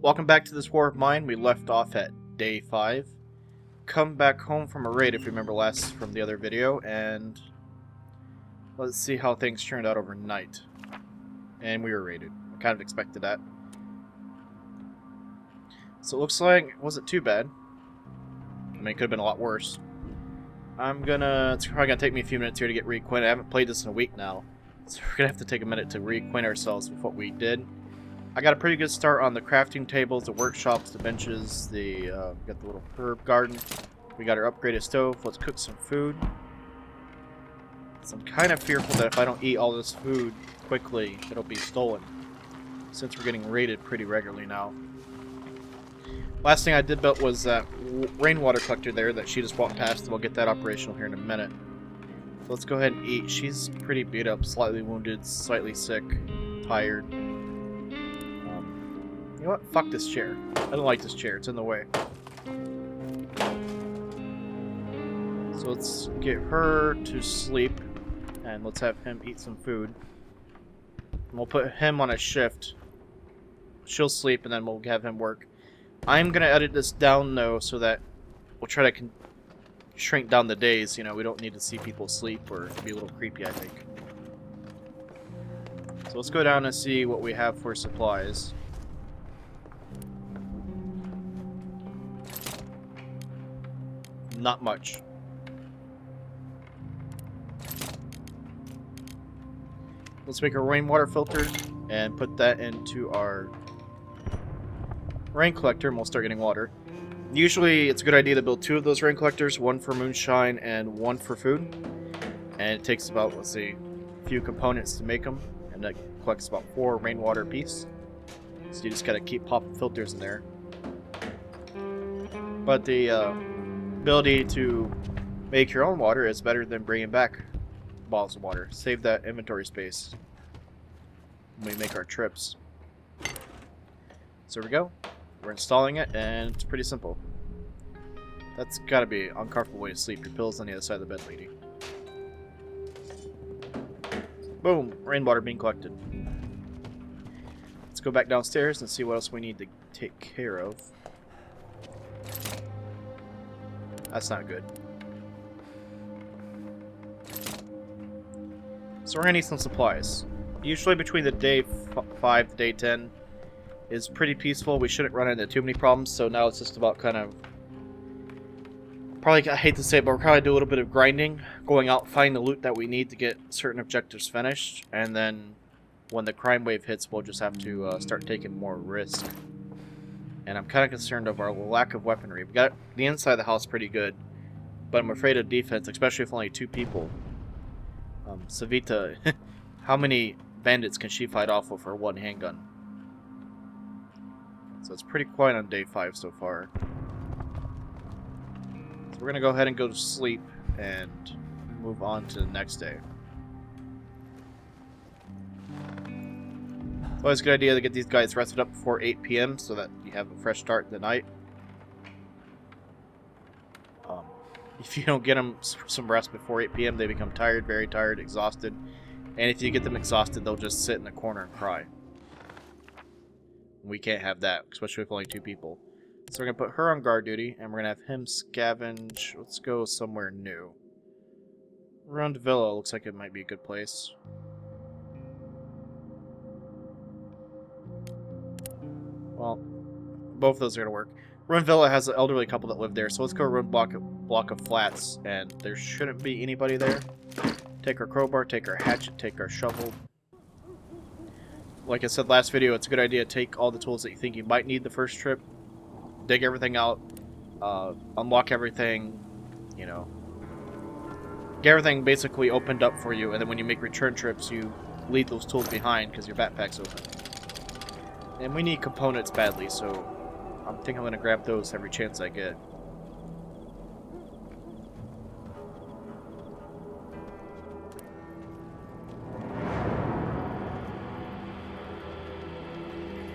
Welcome back to this war of mine. We left off at day 5. Come back home from a raid, if you remember last from the other video, and let's see how things turned out overnight. And we were raided. I kind of expected that. So it looks like it wasn't too bad. I mean, it could have been a lot worse. It's probably gonna take me a few minutes here to get reacquainted. I haven't played this in a week now, so we're gonna have to take a minute to reacquaint ourselves with what we did. I got a pretty good start on the crafting tables, the workshops, the benches, we got the little herb garden. We got our upgraded stove. Let's cook some food. So I'm kind of fearful that if I don't eat all this food quickly, it'll be stolen, since we're getting raided pretty regularly now. Last thing I did build was that rainwater collector there that she just walked past, and we'll get that operational here in a minute. So let's go ahead and eat. She's pretty beat up, slightly wounded, slightly sick, tired. You know what? Fuck this chair. I don't like this chair. It's in the way. So let's get her to sleep, and let's have him eat some food. And we'll put him on a shift. She'll sleep, and then we'll have him work. I'm going to edit this down, though, so that we'll try to shrink down the days. You know, we don't need to see people sleep, or it'd be a little creepy, I think. So let's go down and see what we have for supplies. Not much. Let's make a rainwater filter and put that into our rain collector, and we'll start getting water. Usually it's a good idea to build 2 of those rain collectors, one for moonshine and one for food. And it takes about, let's see, a few components to make them, and that collects about 4 rainwater a piece. So you just gotta keep popping filters in there. But the ability to make your own water is better than bringing back bottles of water. Save that inventory space when we make our trips. So here we go. We're installing it, and it's pretty simple. That's gotta be an uncomfortable way to sleep. Your pillow's on the other side of the bed, lady. Boom! Rainwater being collected. Let's go back downstairs and see what else we need to take care of. That's not good. So we're gonna need some supplies. Usually between the day 5 to day 10 is pretty peaceful. We shouldn't run into too many problems, so now it's just about kind of... Probably, I hate to say it, but we're probably do a little bit of grinding. Going out, finding the loot that we need to get certain objectives finished, and then when the crime wave hits, we'll just have to start taking more risk. And I'm kind of concerned of our lack of weaponry. We got the inside of the house pretty good, but I'm afraid of defense, especially if only 2 people. Savita, how many bandits can she fight off with her 1 handgun? So it's pretty quiet on day 5 so far. So we're gonna go ahead and go to sleep and move on to the next day. It's always a good idea to get these guys rested up before 8 p.m. so that you have a fresh start in the night. If you don't get them some rest before 8 p.m., they become tired, very tired, exhausted. And if you get them exhausted, they'll just sit in the corner and cry. We can't have that, especially with only 2 people. So we're going to put her on guard duty, and we're going to have him scavenge. Let's go somewhere new. Around Villa looks like it might be a good place. Well, both of those are going to work. Run Villa has an elderly couple that live there, so let's go run block of flats, and there shouldn't be anybody there. Take our crowbar, take our hatchet, take our shovel. Like I said last video, it's a good idea to take all the tools that you think you might need the first trip, dig everything out, unlock everything, you know, get everything basically opened up for you, and then when you make return trips, you leave those tools behind because your backpack's open. And we need components badly, so I think I'm going to grab those every chance I get.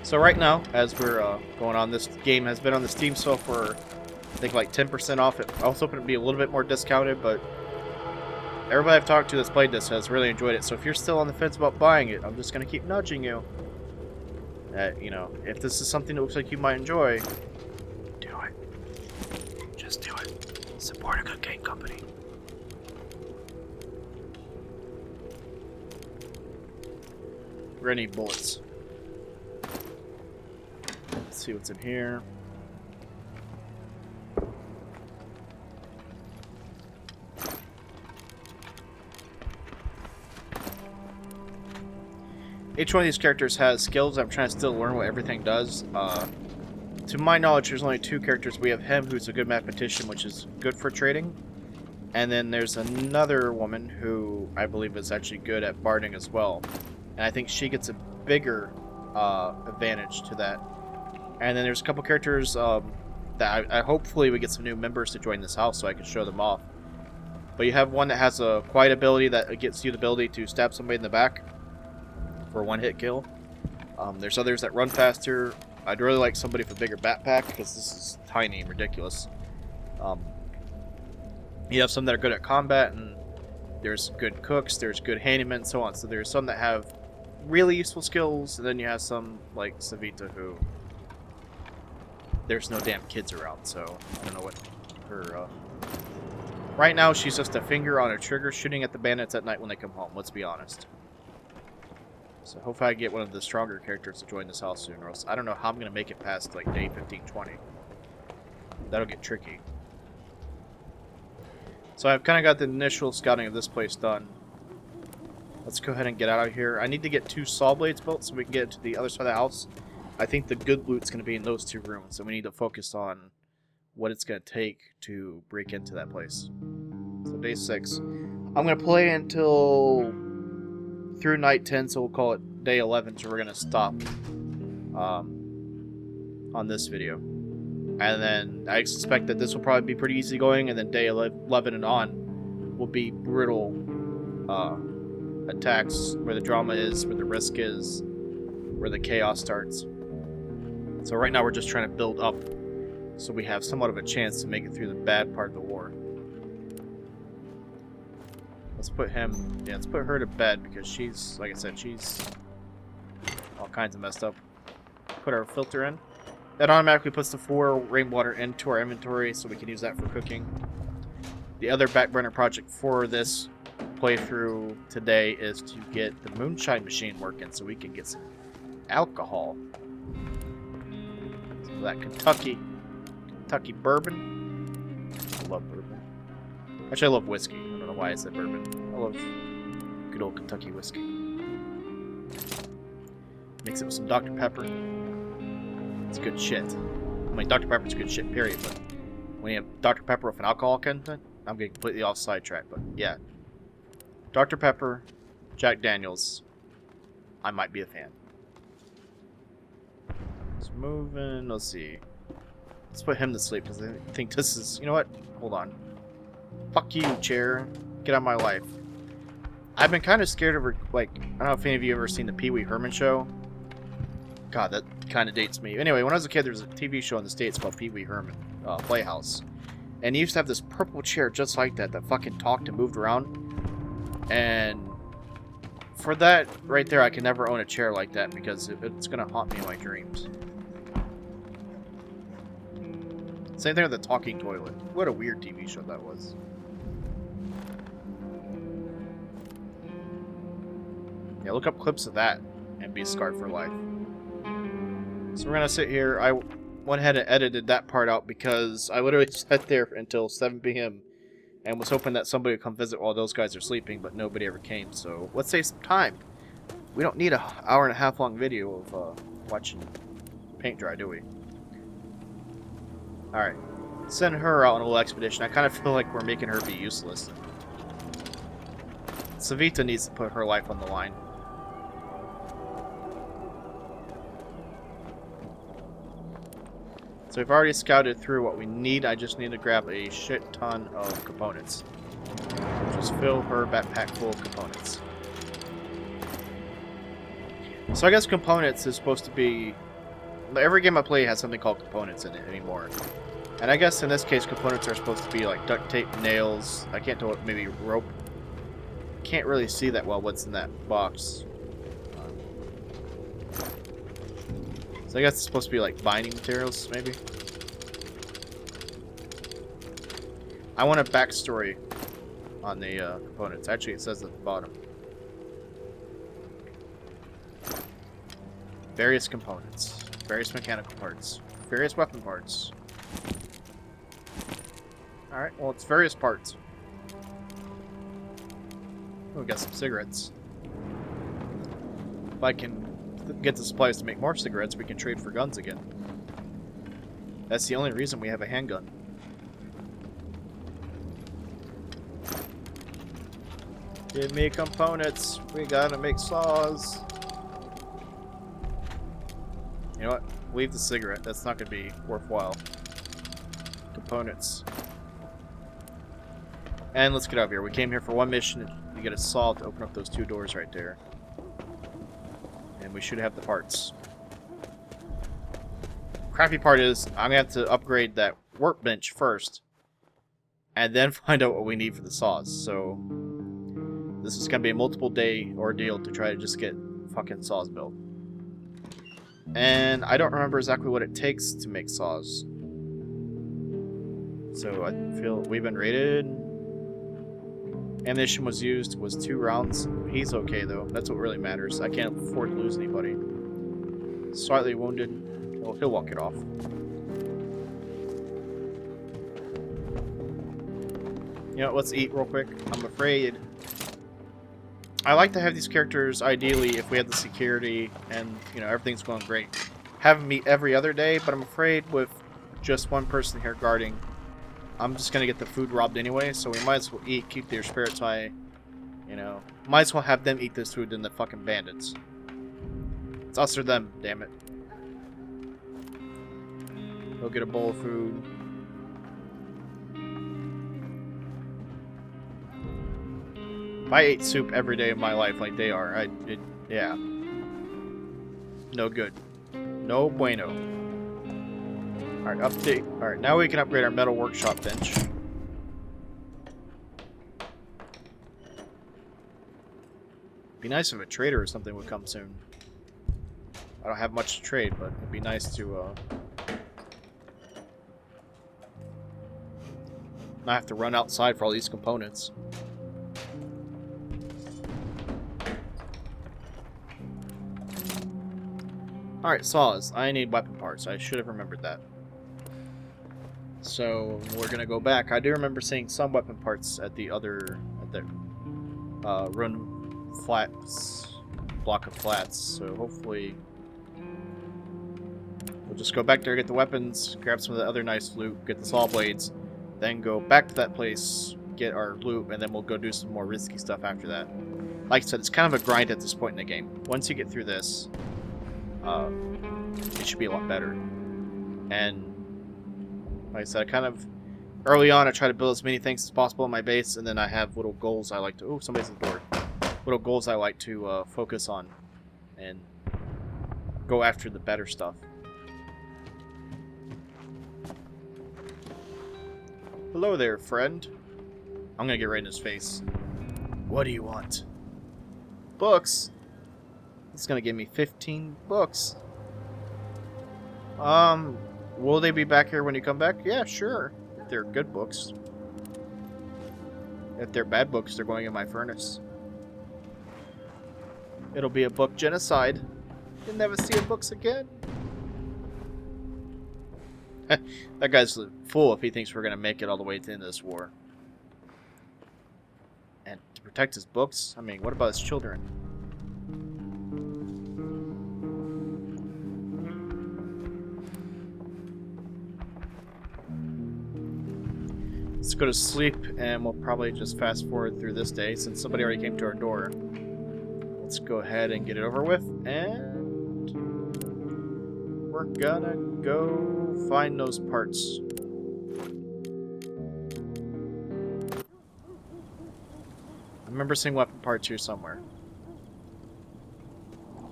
So right now, as we're going on, this game has been on the Steam sale for, I think, like 10% off. I was hoping it would be a little bit more discounted, but everybody I've talked to that's played this has really enjoyed it. So if you're still on the fence about buying it, I'm just going to keep nudging you. that, you know, if this is something that looks like you might enjoy, do it. Just do it. Support a good game company. We're gonna need bullets. Let's see what's in here. Each one of these characters has skills. I'm trying to still learn what everything does. To my knowledge, there's only 2 characters. We have him, who's a good mathematician, which is good for trading. And then there's another woman who I believe is actually good at barding as well. And I think she gets a bigger advantage to that. And then there's a couple characters that I hopefully we get some new members to join this house so I can show them off. But you have one that has a quiet ability that gets you the ability to stab somebody in the back for a one-hit kill. There's others that run faster. I'd really like somebody with a bigger backpack because this is tiny and ridiculous. You have some that are good at combat, and there's good cooks, there's good handymen, and so on. So there's some that have really useful skills, and then you have some like Savita who there's no damn kids around, so I don't know what her... Right now, she's just a finger on a trigger shooting at the bandits at night when they come home, let's be honest. So hopefully I get one of the stronger characters to join this house soon, or else I don't know how I'm going to make it past like day 15, 20. That'll get tricky. So I've kind of got the initial scouting of this place done. Let's go ahead and get out of here. I need to get 2 saw blades built so we can get to the other side of the house. I think the good loot's going to be in those 2 rooms, so we need to focus on what it's going to take to break into that place. So day 6. I'm going to play until through night 10, so we'll call it day 11, so we're going to stop on this video. And then I suspect that this will probably be pretty easy going, and then day 11 and on will be brutal attacks, where the drama is, where the risk is, where the chaos starts. So right now we're just trying to build up so we have somewhat of a chance to make it through the bad part of the war. Let's put him, yeah, let's put her to bed because she's, like I said, she's all kinds of messed up. Put our filter in. That automatically puts the 4 rainwater into our inventory so we can use that for cooking. The other backburner project for this playthrough today is to get the moonshine machine working so we can get some alcohol. So that Kentucky bourbon. I love bourbon. Actually, I love whiskey. I don't know why I said bourbon. I love good old Kentucky whiskey. Mix it with some Dr. Pepper. It's good shit. I mean, Dr. Pepper's good shit, period, but when you have Dr. Pepper with an alcohol content, I'm getting completely off sidetrack, but yeah. Dr. Pepper, Jack Daniels, I might be a fan. Let's move in, let's see. Let's put him to sleep, because I think this is, you know what? Hold on. Fuck you, chair. Get out of my life. I've been kind of scared of, like, I don't know if any of you have ever seen the Pee Wee Herman show. God, that kind of dates me. Anyway, when I was a kid, there was a TV show in the States called Pee Wee Herman Playhouse. And he used to have this purple chair just like that fucking talked and moved around. And for that right there, I can never own a chair like that because it's going to haunt me in my dreams. Same thing with the talking toilet. What a weird TV show that was. Yeah, look up clips of that and be scarred for life. So we're going to sit here. I went ahead and edited that part out because I literally sat there until 7 p.m. and was hoping that somebody would come visit while those guys are sleeping, but nobody ever came. So let's save some time. We don't need an hour-and-a-half long video of watching paint dry, do we? Alright. Send her out on a little expedition. I kind of feel like we're making her be useless. Savita needs to put her life on the line. So we've already scouted through what we need. I just need to grab a shit ton of components. Just fill her backpack full of components. So I guess components is supposed to be... Every game I play has something called components in it anymore. And I guess in this case components are supposed to be like duct tape, nails, I can't tell what, maybe rope. Can't really see that well what's in that box. So I guess it's supposed to be like binding materials, maybe. I want a backstory on the components. Actually, it says at the bottom. Various components. Various mechanical parts. Various weapon parts. Alright, well, it's various parts. Oh, we got some cigarettes. If I can get the supplies to make more cigarettes, we can trade for guns again. That's the only reason we have a handgun. Give me components. We gotta make saws. You know what? Leave the cigarette. That's not gonna be worthwhile. Components. And let's get out of here. We came here for one mission. You get a saw to open up those two doors right there. And we should have the parts. Crappy part is, I'm gonna have to upgrade that workbench first. And then find out what we need for the saws. So, this is gonna be a multiple day ordeal to try to just get fucking saws built. And I don't remember exactly what it takes to make saws. So I feel we've been raided. Ammunition was used, was 2 rounds. He's okay though, that's what really matters. I can't afford to lose anybody. Slightly wounded, he'll walk it off. You know, let's eat real quick. I'm afraid I like to have these characters, ideally, if we have the security and, you know, everything's going great, have them meet every other day, but I'm afraid with just one person here guarding, I'm just going to get the food robbed anyway, so we might as well eat, keep their spirits high, you know. Might as well have them eat this food than the fucking bandits. It's us or them, damn it. Go get a bowl of food. If I ate soup every day of my life like they are, yeah. No good. No bueno. Alright, update. Alright, now we can upgrade our metal workshop bench. Be nice if a trader or something would come soon. I don't have much to trade, but it'd be nice to, not have to run outside for all these components. Alright, saws. I need weapon parts. I should have remembered that. So, we're gonna go back. I do remember seeing some weapon parts at the other... at the run flats... block of flats. So, hopefully... we'll just go back there, get the weapons, grab some of the other nice loot, get the saw blades, then go back to that place, get our loot, and then we'll go do some more risky stuff after that. Like I said, it's kind of a grind at this point in the game. Once you get through this... it should be a lot better. And like I said, I kind of early on I try to build as many things as possible in my base, and then I have little goals I like to somebody's at the door. Little goals I like to focus on and go after the better stuff. Hello there, friend. I'm gonna get right in his face. What do you want? Books. It's gonna give me 15 books. Will they be back here when you come back? Yeah, sure. If they're good books. If they're bad books, they're going in my furnace. It'll be a book genocide. You'll never see your books again. That guy's a fool if he thinks we're gonna make it all the way to the end of this war. And to protect his books? I mean, what about his children? Let's go to sleep, and we'll probably just fast forward through this day since somebody already came to our door. Let's go ahead and get it over with, and we're gonna go find those parts. I remember seeing weapon parts here somewhere.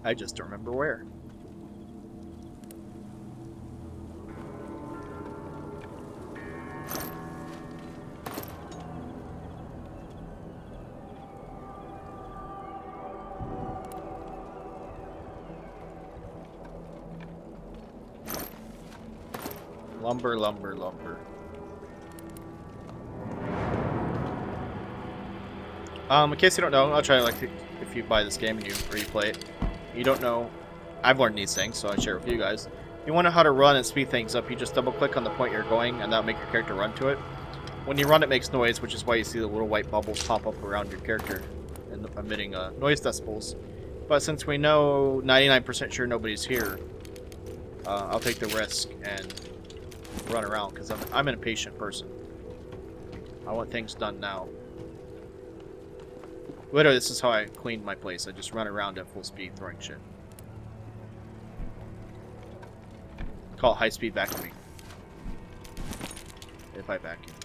I just don't remember where. Lumber, lumber, lumber. In case you don't know, I'll try, like, if you buy this game and you play it, you don't know, I've learned these things, so I share it with you guys. If you want to know how to run and speed things up, you just double click on the point you're going, and that'll make your character run to it. When you run, it makes noise, which is why you see the little white bubbles pop up around your character, and emitting noise decibels. But since we know 99% sure nobody's here, I'll take the risk and run around, because I'm an impatient person. I want things done now. Literally, this is how I cleaned my place. I just run around at full speed throwing shit. Call it high-speed vacuuming. If I vacuum.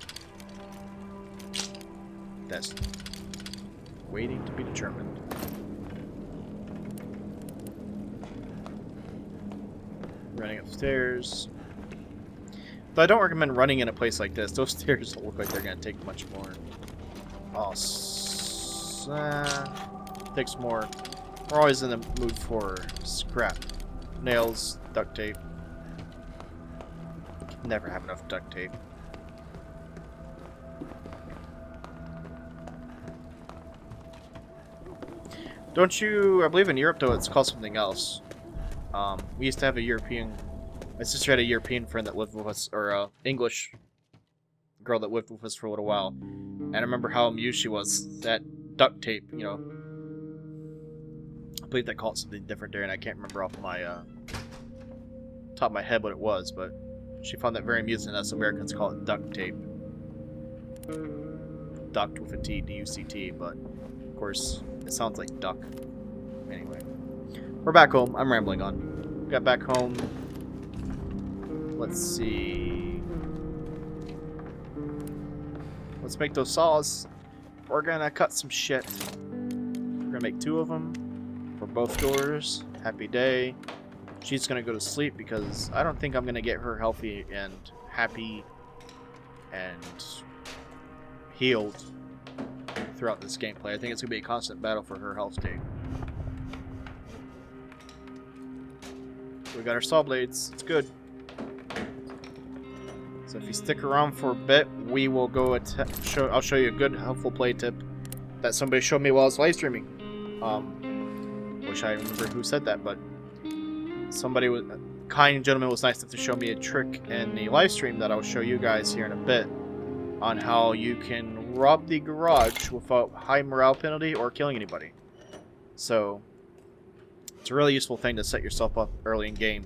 That's waiting to be determined. Running upstairs. But I don't recommend running in a place like this. Those stairs don't look like they're going to take much more. Oh, takes more. We're always in the mood for scrap. Nails, duct tape. Never have enough duct tape. Don't you... I believe in Europe, though, it's called something else. We used to have a European... My sister had a European friend that lived with us, or English girl that lived with us for a little while. And I remember how amused she was that duct tape, you know. I believe they call it something different there, and I can't remember off my top of my head what it was, but she found that very amusing. Us Americans call it duct tape. Duct with a T, D-U-C-T, but of course it sounds like duck. Anyway, we're back home. I'm rambling on. Got back home. Let's see. Let's make those saws. We're gonna cut some shit. We're gonna make 2 of them for both doors. Happy day. She's gonna go to sleep because I don't think I'm gonna get her healthy and happy and healed throughout this gameplay. I think it's gonna be a constant battle for her health state. We got our saw blades. It's good. So if you stick around for a bit, we will go I'll show you a good, helpful play tip that somebody showed me while I was live streaming. Wish I remember who said that, but somebody, a kind gentleman, was nice enough to show me a trick in the live stream that I'll show you guys here in a bit on how you can rob the garage without high morale penalty or killing anybody. So it's a really useful thing to set yourself up early in game.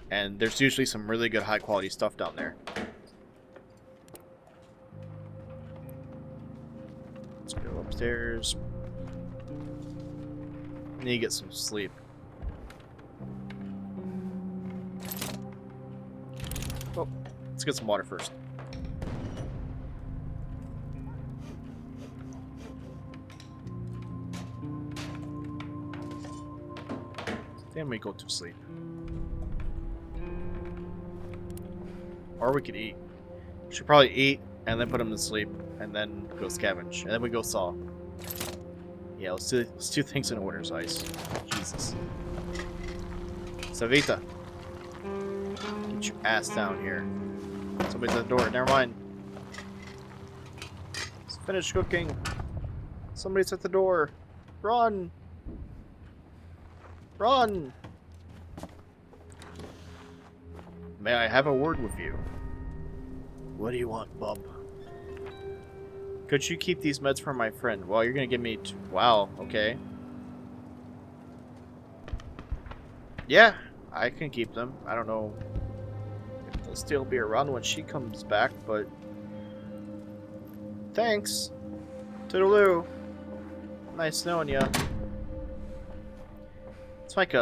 And there's usually some really good high quality stuff down there. Let's go upstairs. Need to get some sleep. Oh, let's get some water first. Then we go to sleep. Or we could eat. We should probably eat and then put him to sleep and then go scavenge. And then we go saw. Yeah, let's do things in order, Ice. Jesus. Savita. Get your ass down here. Somebody's at the door. Never mind. Let's finish cooking. Somebody's at the door. Run! Run! May I have a word with you? What do you want, bub? Could you keep these meds for my friend? Well, you're gonna give me wow, okay. Yeah, I can keep them. I don't know if they'll still be around when she comes back, but... Thanks! Toodaloo! Nice knowing ya. It's like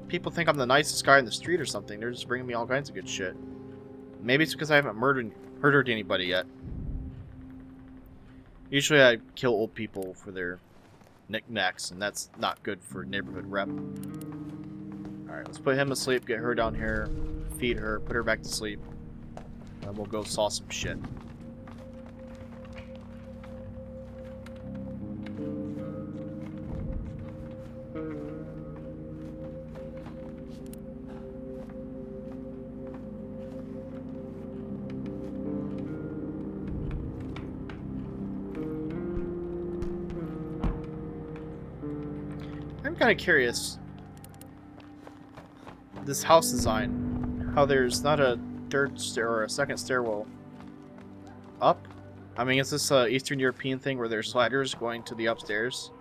people think I'm the nicest guy in the street or something. They're just bringing me all kinds of good shit. Maybe it's because I haven't murdered anybody yet. Usually I kill old people for their knickknacks, and that's not good for neighborhood rep. Alright, let's put him to sleep, get her down here, feed her, put her back to sleep, and we'll go saw some shit. kind of curious. This house design, how there's not a third stair or a second stairwell up. I mean, is this a Eastern European thing where there's ladders going to the upstairs?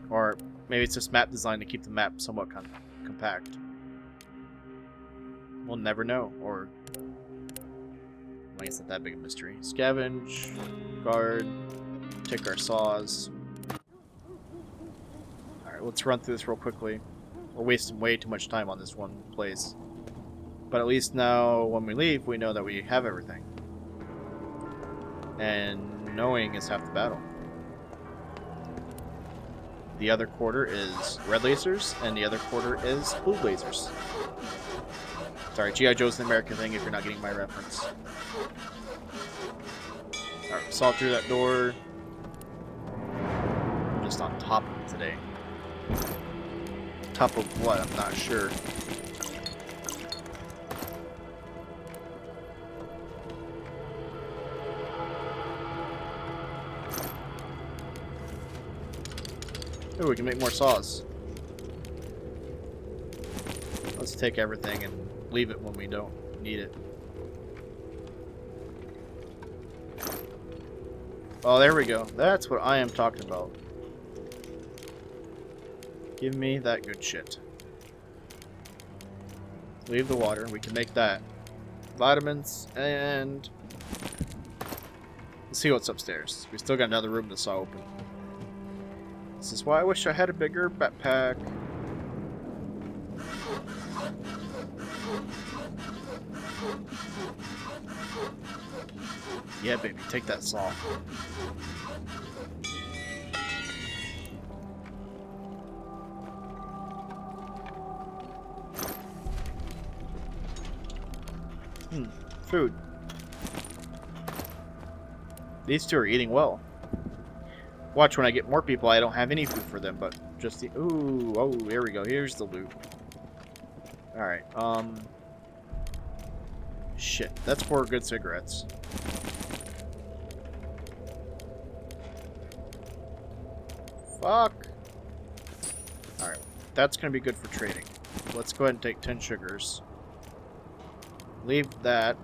Or maybe it's just map design to keep the map somewhat compact. We'll never know, or I guess it's not that big a mystery. Scavenge, guard, take our saws. Alright, let's run through this real quickly. We're wasting way too much time on this one place. But at least now, when we leave, we know that we have everything. And knowing is half the battle. The other quarter is red lasers, and the other quarter is blue lasers. Sorry, G.I. Joe's an American thing if you're not getting my reference. Alright, saw through that door. I'm just on top of it today. Top of what? I'm not sure. Oh, we can make more saws. Let's take everything and leave it when we don't need it. Oh, there we go. That's what I am talking about. Give me that good shit. Leave the water. We can make that. Vitamins and... Let's see what's upstairs. We still got another room to saw open. This is why I wish I had a bigger backpack. Yeah, baby, take that saw. Food. These two are eating well. Watch, when I get more people, I don't have any food for them, but just the... Ooh, oh, here we go. Here's the loot. Alright, shit, that's 4 good cigarettes. Fuck! Alright, that's gonna be good for trading. Let's go ahead and take 10 sugars. Leave that.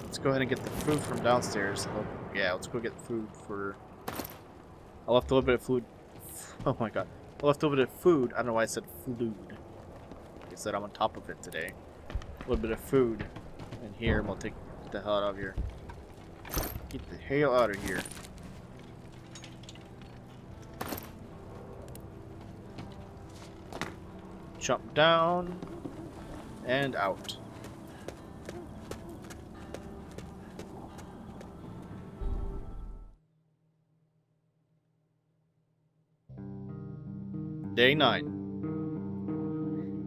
Let's go ahead and get the food from downstairs. Yeah, let's go get food for... I left a little bit of food. Oh my god. I left a little bit of food. I don't know why I said food. I said I'm on top of it today. A little bit of food in here. We'll get the hell out of here. Get the hell out of here. Jump down and out. Day 9.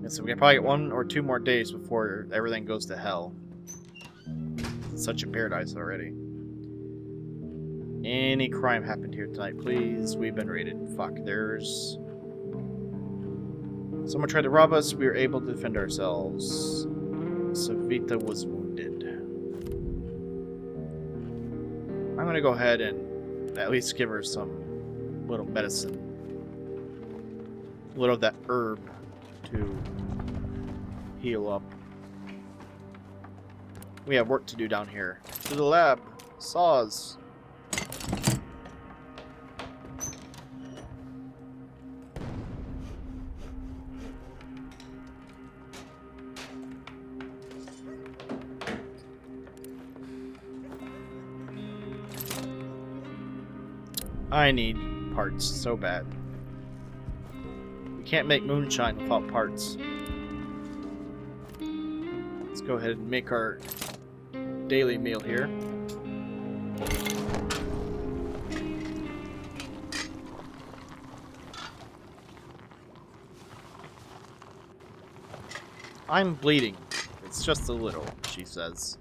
And so we can probably get 1 or 2 more days before everything goes to hell. It's such a paradise already. Any crime happened here tonight, please? We've been raided. Fuck, there's... Someone tried to rob us. We were able to defend ourselves. Savita was wounded. I'm gonna go ahead and at least give her some little medicine. A little of that herb to heal up. We have work to do down here. To the lab. Saws. I need parts so bad. We can't make moonshine without parts. Let's go ahead and make our daily meal here. I'm bleeding. It's just a little, she says.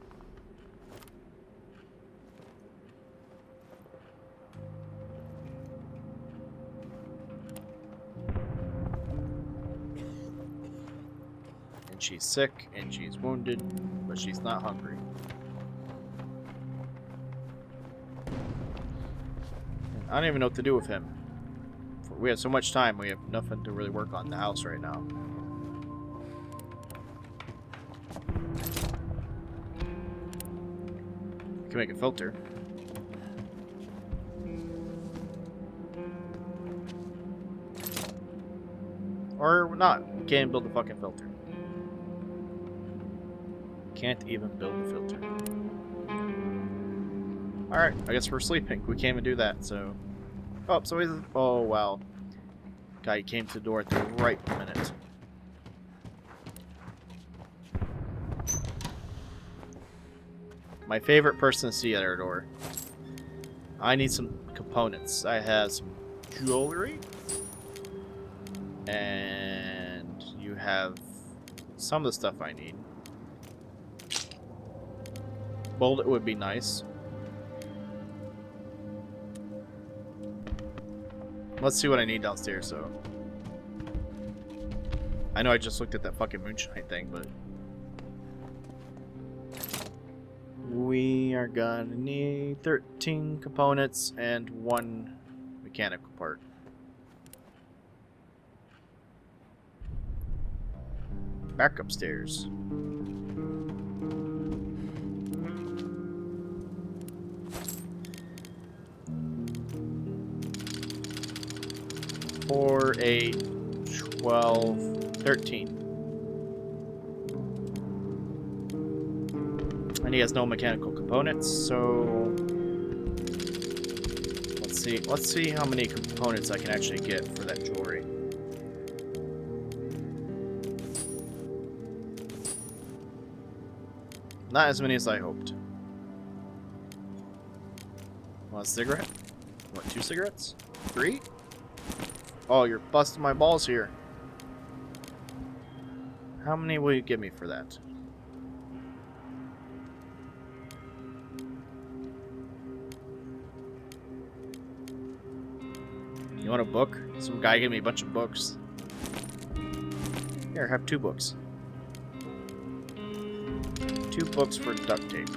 She's sick and she's wounded, but she's not hungry. And I don't even know what to do with him. we have so much time, we have nothing to really work on in the house right now. We can make a filter. Or not. We can't build a fucking filter. Can't even build a filter. Alright, I guess we're sleeping. We can't even do that, so... Oh, so he's... Oh, wow. Guy came to the door at the right minute. My favorite person to see at our door. I need some components. I have some jewelry. And you have some of the stuff I need. Bullet would be nice. Let's see what I need downstairs, so. I know I just looked at that fucking moonshine thing, but... We are gonna need 13 components and 1 mechanical part. Back upstairs. Four, 8, 12, 13. And he has no mechanical components, so let's see how many components I can actually get for that jewelry. Not as many as I hoped. Want a cigarette? What, 2 cigarettes? 3? Oh, you're busting my balls here. How many will you give me for that? You want a book? Some guy gave me a bunch of books. Here, have 2 books. 2 books for duct tape.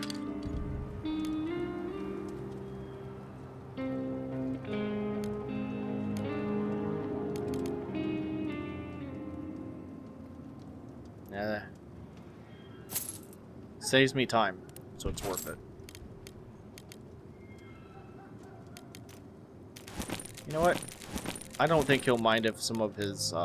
Saves me time, so it's worth it. You know what? I don't think he'll mind if some of his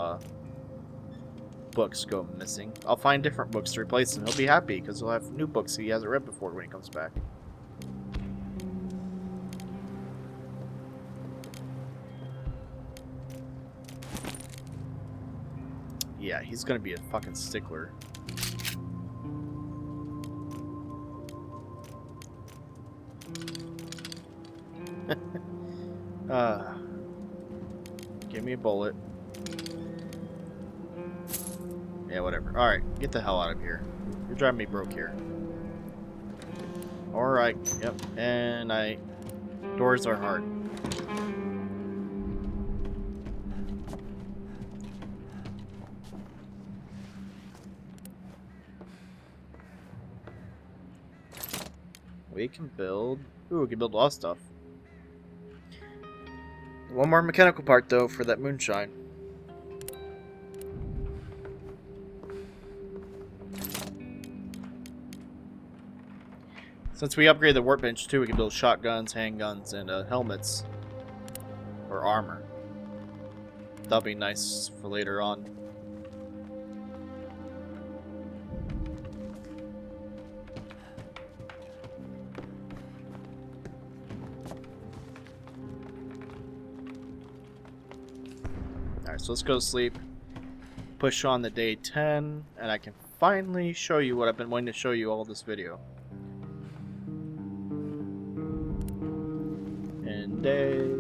books go missing. I'll find different books to replace them. He'll be happy because he'll have new books he hasn't read before when he comes back. Yeah, he's gonna be a fucking stickler. Give me a bullet. Yeah, whatever. Alright, get the hell out of here. You're driving me broke here. Alright, yep. And doors are hard. We can build... Ooh, we can build a lot of stuff. One more mechanical part, though, for that moonshine. Since we upgraded the workbench, too, we can build shotguns, handguns, and helmets. Or armor. That'll be nice for later on. Alright, so let's go to sleep. Push on the day 10, and I can finally show you what I've been wanting to show you all this video. And day...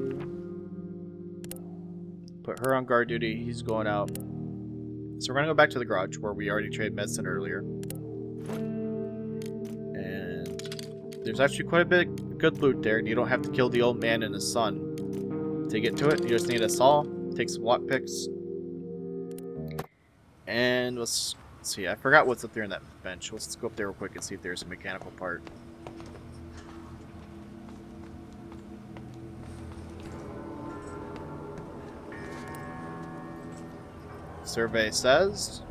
Put her on guard duty, he's going out. So we're gonna go back to the garage where we already traded medicine earlier. And there's actually quite a bit of good loot there, and you don't have to kill the old man and his son to get to it. You just need a saw, take some lockpicks. And let's see, I forgot what's up there in that bench. Let's go up there real quick and see if there's a mechanical part. Survey says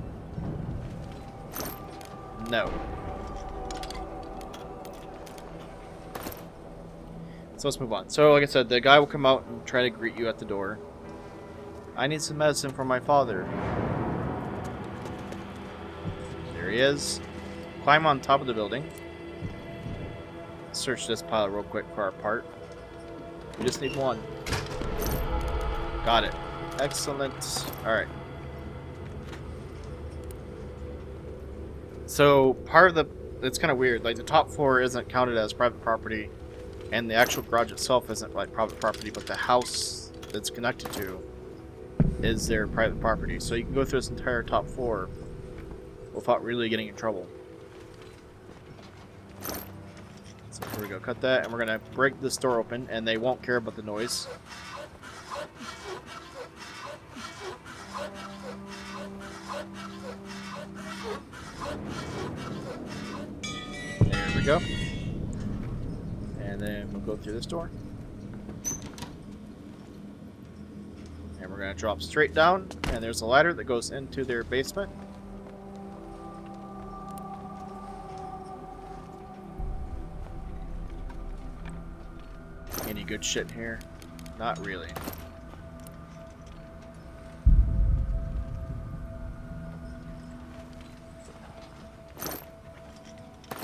no. So let's move on. So like I said, the guy will come out and try to greet you at the door. I need some medicine for my father. There he is. Climb on top of the building. Search this pile real quick for our part. We just need one. Got it. Excellent. Alright. So part of the... It's kind of weird. Like the top floor isn't counted as private property. And the actual garage itself isn't like private property, but the house that's connected to is their private property. So you can go through this entire top floor without really getting in trouble. So here we go. Cut that, and we're gonna break this door open, and they won't care about the noise. There we go. And then we'll go through this door. And we're going to drop straight down. And there's a ladder that goes into their basement. Any good shit in here? Not really.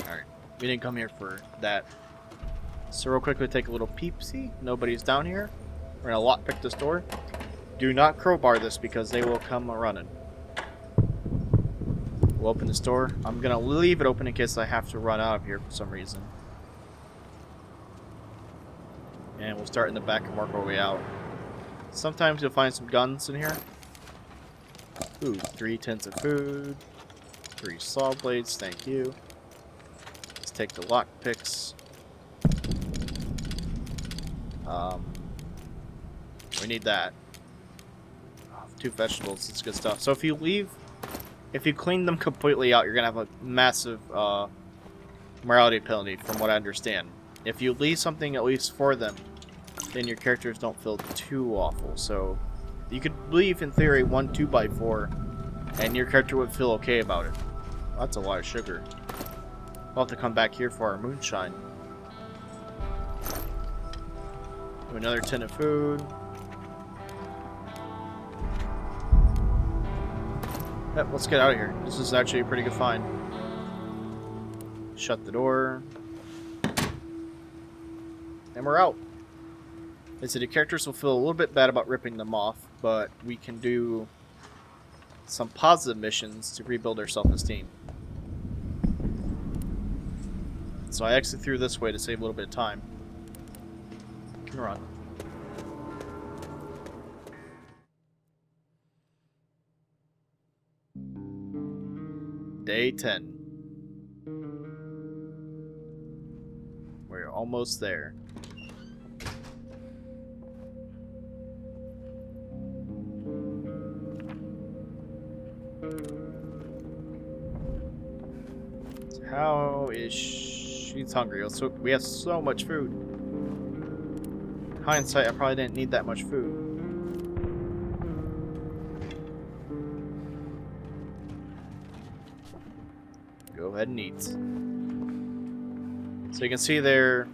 Alright. We didn't come here for that. So real quickly take a little peep-see. Nobody's down here. We're going to lockpick this door. Do not crowbar this because they will come running. We'll open this door. I'm going to leave it open in case I have to run out of here for some reason. And we'll start in the back and work our way out. Sometimes you'll find some guns in here. Ooh, 3 tins of food. 3 saw blades, thank you. Let's take the lockpicks. We need that. 2 vegetables, it's good stuff. So if you clean them completely out, you're gonna have a massive morality penalty from what I understand. If you leave something at least for them, then your characters don't feel too awful. So you could leave, in theory, 1 2x4, and your character would feel okay about it. Well, that's a lot of sugar. We'll have to come back here for our moonshine. Another tin of food. Yep, let's get out of here. This is actually a pretty good find. Shut the door. And we're out. I said the characters will feel a little bit bad about ripping them off, but we can do some positive missions to rebuild our self-esteem. So I exit through this way to save a little bit of time. Can run. Day 10. We're almost there. So how is she's hungry? So we have so much food. In hindsight, I probably didn't need that much food. Go ahead and eat. So you can see there,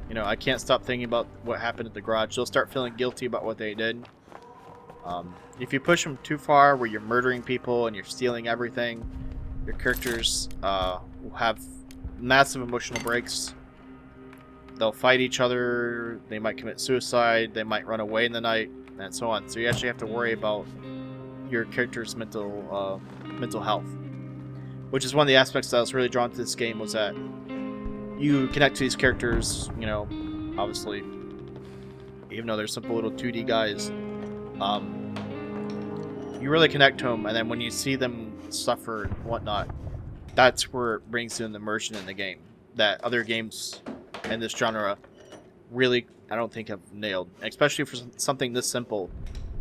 you know, I can't stop thinking about what happened at the garage. They'll start feeling guilty about what they did. If you push them too far where you're murdering people and you're stealing everything, your characters will have massive emotional breaks. They'll fight each other, they might commit suicide, they might run away in the night, and so on. So you actually have to worry about your character's mental health. Which is one of the aspects that I was really drawn to this game, was that you connect to these characters, you know, obviously, even though they're simple little 2D guys, you really connect to them, and then when you see them suffer and whatnot, that's where it brings in the immersion in the game that other games in this genre really, I don't think, have nailed. Especially for something this simple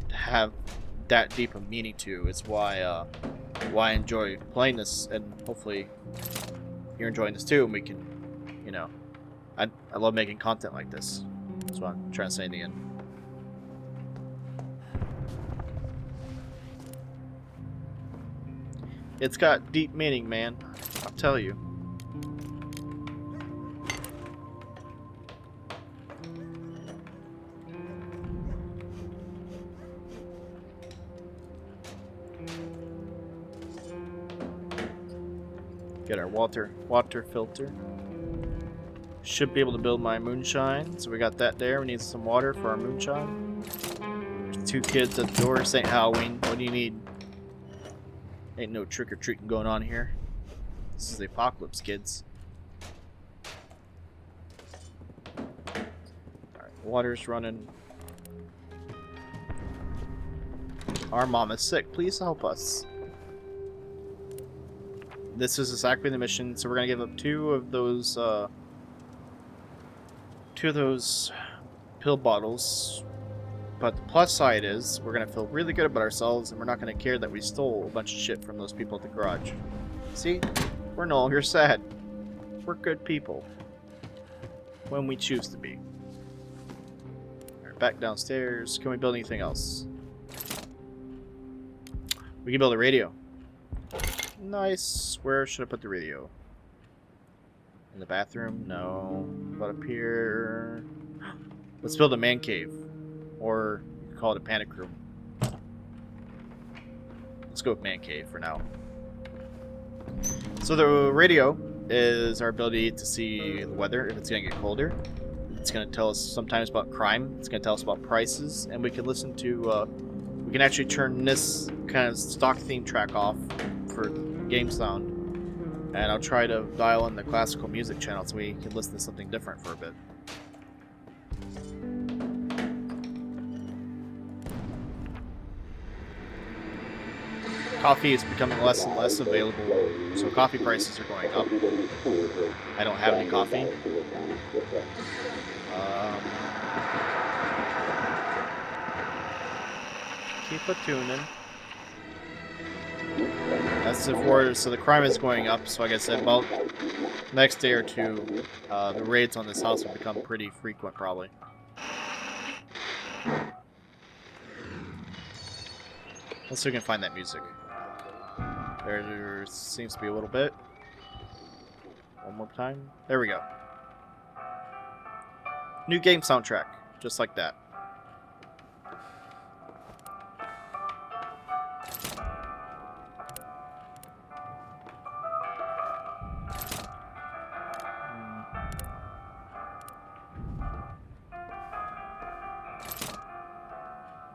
to have that deep of meaning to. It's why I enjoy playing this, and hopefully you're enjoying this too, and we can, you know, I love making content like this. That's what I'm trying to say in the end. It's got deep meaning, man. I'll tell you. Get our water filter. Should be able to build my moonshine. So we got that there. We need some water for our moonshine. There's 2 kids at the door. This ain't Halloween. What do you need? Ain't no trick-or-treating going on here. This is the apocalypse, kids. Alright, water's running. Our mom is sick. Please help us. This is exactly the mission, so we're gonna give up 2 of those pill bottles. But the plus side is we're gonna feel really good about ourselves, and we're not gonna care that we stole a bunch of shit from those people at the garage. See? We're no longer sad. We're good people. When we choose to be. Alright, back downstairs. Can we build anything else? We can build a radio. Nice. Where should I put the radio? In the bathroom? No. But up here. Let's build a man cave. Or you can call it a panic room. Let's go with man cave for now. So the radio is our ability to see the weather if it's going to get colder. It's going to tell us sometimes about crime. It's going to tell us about prices. And we can listen to... we can actually turn this kind of stock theme track off for game sound. And I'll try to dial in the classical music channel so we can listen to something different for a bit. Coffee is becoming less and less available, so coffee prices are going up. I don't have any coffee. Keep a tuning. That's the order, so the crime is going up, so like I said, about next day or 2, the raids on this house will become pretty frequent, probably. Let's see if we can find that music. There seems to be a little bit. One more time. There we go. New game soundtrack, just like that.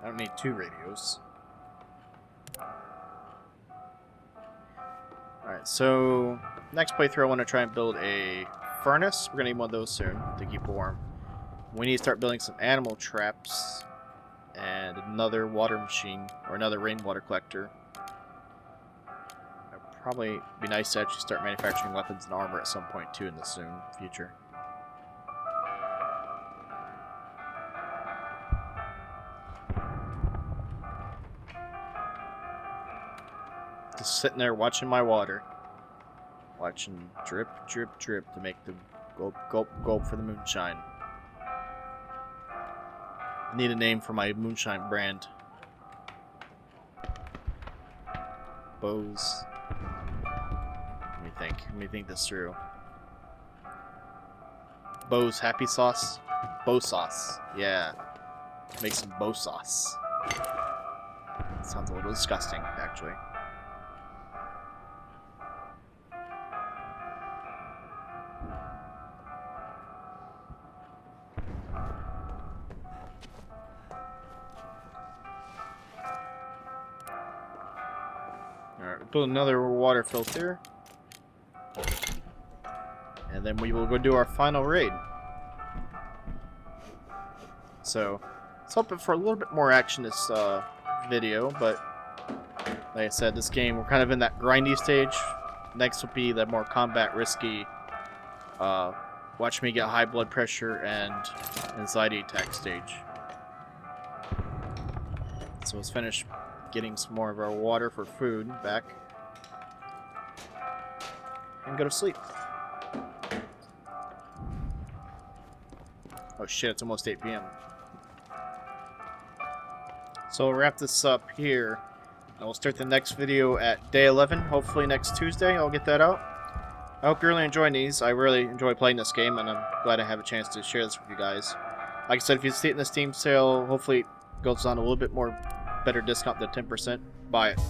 I don't need 2 radios. Alright, so next playthrough I want to try and build a furnace. We're going to need one of those soon to keep warm. We need to start building some animal traps and another water machine or another rainwater collector. It'd probably be nice to actually start manufacturing weapons and armor at some point too in the soon future. Just sitting there watching my water. Watching drip, drip, drip to make the gulp, gulp, gulp for the moonshine. Need a name for my moonshine brand. Bose. Let me think this through. Bose Happy Sauce? Bo Sauce. Yeah. Make some Bo Sauce. Sounds a little disgusting, actually. Alright, build another water filter. And then we will go do our final raid. So, let's hope for a little bit more action this video, but like I said, this game, we're kind of in that grindy stage. Next will be the more combat risky, watch me get high blood pressure and anxiety attack stage. So let's finish getting some more of our water for food back. And go to sleep. Oh shit, it's almost 8 p.m. So we'll wrap this up here. And we'll start the next video at day 11. Hopefully next Tuesday I'll get that out. I hope you're really enjoying these. I really enjoy playing this game, and I'm glad I have a chance to share this with you guys. Like I said, if you see it in the Steam sale, hopefully it goes on a little bit more better discount than 10%. Buy it.